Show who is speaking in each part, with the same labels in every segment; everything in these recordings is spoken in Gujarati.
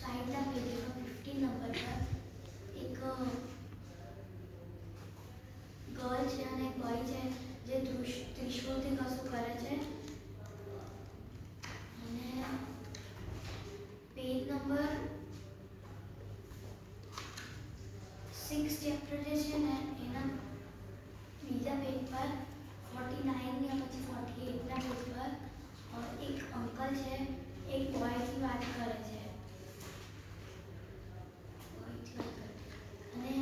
Speaker 1: સાઈડના પેજમાં 15 નંબર પર એક ગર્લ છે અને એક બોય છે જે ત્રિશુલથી કશું કરે છે. અને પેજ નંબર 6 ચેપ્ટર જે છે ને એના બીજા પેજ પર 49 या પછી 48 ના પેજ પર એક અંકલ છે એક બોયથી વાત કરે છે. અને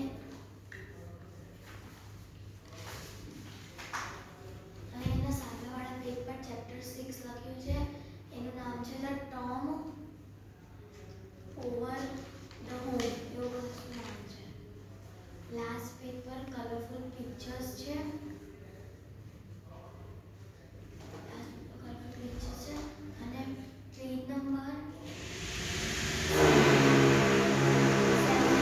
Speaker 1: એના સામેવાળા પેજ પર ચેપ્ટર 6 લખ્યું છે. એનું નામ છે the Tom over the home. એવું કશું નામ છે. લાસ્ટ પેજ પર કલરફુલ પિક્ચર્સ છે. અને પેજ નંબર 7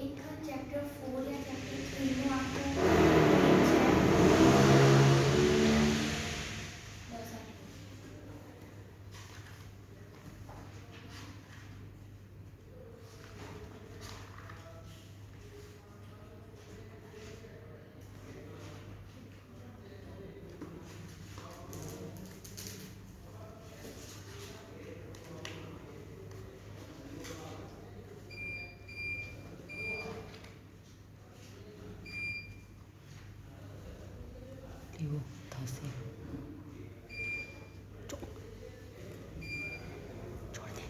Speaker 1: એક ચેપ્ટર 4 या ચેપ્ટર 3 નું આખું પેજ છે. બસ આટલું.
Speaker 2: એવું થશે. છોડ દે.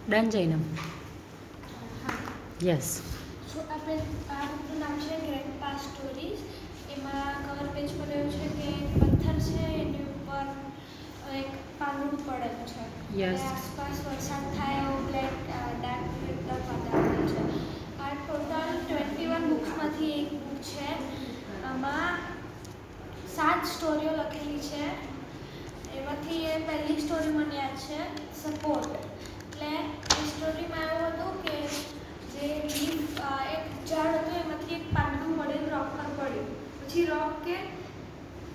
Speaker 2: ડન જૈનમ. યસ.
Speaker 3: સો આપણે આ બુકનું નામ છે ગ્રેન્ડ પાસ સ્ટોરીઝ. એમાં કવર પેજ પર એવું છે કે પથ્થર છે એની ઉપર એક પાંદડું પડેલું છે.
Speaker 2: Yes.
Speaker 3: અને આસપાસ વરસાદ થાય એવું બ્લેક ડાર્ક એકદમ વાતાવરણ છે. આ ટોટલ 21 બુક્સમાંથી એક બુક છે. આમાં 7 સ્ટોરીઓ લખેલી છે. એમાંથી એ પહેલી સ્ટોરી મને યાદ છે સપોર્ટ. એટલે એ સ્ટોરીમાં એવું હતું કે જે લીફ એક ઝાડ હતું એમાંથી એક પાંદડું પડેલું રોક પર પડ્યું. પછી રોક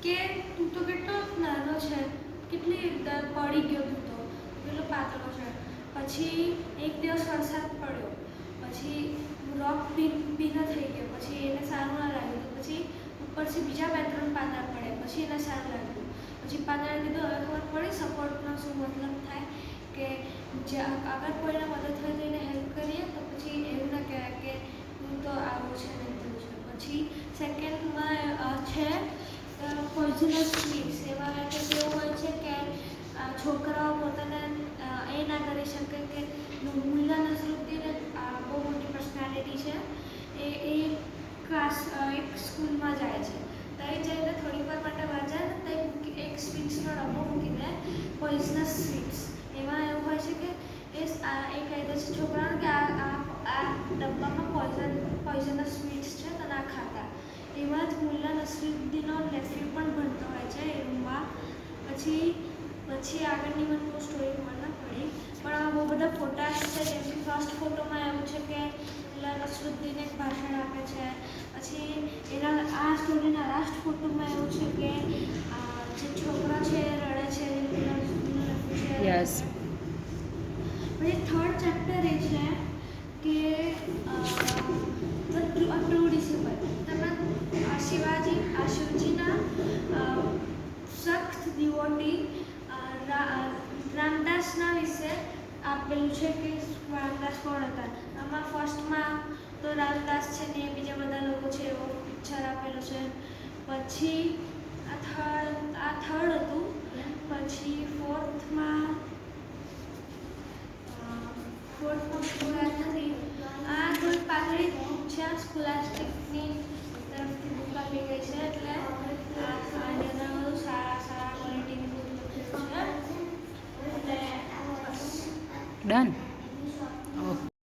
Speaker 3: કે તું તો કેટલો નાનો છે, કેટલી પડી ગયો તું તો કેટલો પાતળો છે. પછી એક દિવસ વરસાદ પડ્યો. પછી રોક ભીનો થઈ ગયો. પછી એને સારું ના લાગ્યું. પછી ઉપરથી બીજા 2-3 પાંદડા પડ્યા. પછી એને સારું લાગ્યું. પછી પાંદડાએ કીધું હવે ખબર પડી સપોર્ટનો શું મતલબ થાય કે અગર કોઈને મદદ હોય તો એને હેલ્પ કરીએ તો પછી એવું ના કહેવાય કે હું તો આવું છે ને તેવું છે. પછી સેકન્ડમાં છે પોઈઝનસ સ્વીટ્સ. એમાં કેવું હોય છે કે છોકરાઓ પોતાને એ ના કરી શકે કે મુલ્લા નસરુદ્દીન બહુ મોટી પર્સનાલિટી છે. એ એક સ્કૂલમાં જાય છે. ત્યાં જઈને થોડી વાર માટે વાંચે ને તો એક સ્વીટ્સનો ડબ્બો મૂકી દે પોઈઝનસ સ્વીટ્સ. એમાં એવું હોય છે કે એ કહી દે છે છોકરાઓને કે આ ડબ્બામાં પોઈઝનસ સ્વીટ્સ છે તો ના ખાતા. એમાં જ મુલ્લા નસરુદ્દીનનો નેફ્યુ પણ ભણતો હોય છે એ રૂમમાં. પછી આગળની મને બહુ સ્ટોરી ખબર ના પડી. પણ આ બહુ બધા ફોટા છે. જેમ કે ફર્સ્ટ ફોટોમાં એવું છે કે મુલ્લા નસરુદ્દીન એક ભાષણ આપે છે. પછી એના આ સ્ટોરીના લાસ્ટ ફોટોમાં એવું છે કે જે છોકરો છે એ રડે છે.
Speaker 2: યસ.
Speaker 3: પછી થર્ડ ચેપ્ટર એ છે કે ટ્રુ ડિસિપલ. તેમાં શિવજીના સખ્ત ડિવોટી રામદાસના વિશે આપેલું છે કે રામદાસ કોણ હતા. આમાં ફર્સ્ટમાં તો રામદાસ છે ને બીજા બધા લોકો છે એવો પિક્ચર આપેલો છે. પછી આ થર્ડ હતું. પછી ફોર્થમાં યાદ નથી. આ થોડી પાતળી છે. સ્કોલાસ્ટિકની તરફથી બુક આપી ગઈ છે. એટલે આની અંદર બધું સારા ક્વોલિટીની બુક લખેલું છે. એટલે બસ
Speaker 2: ડન.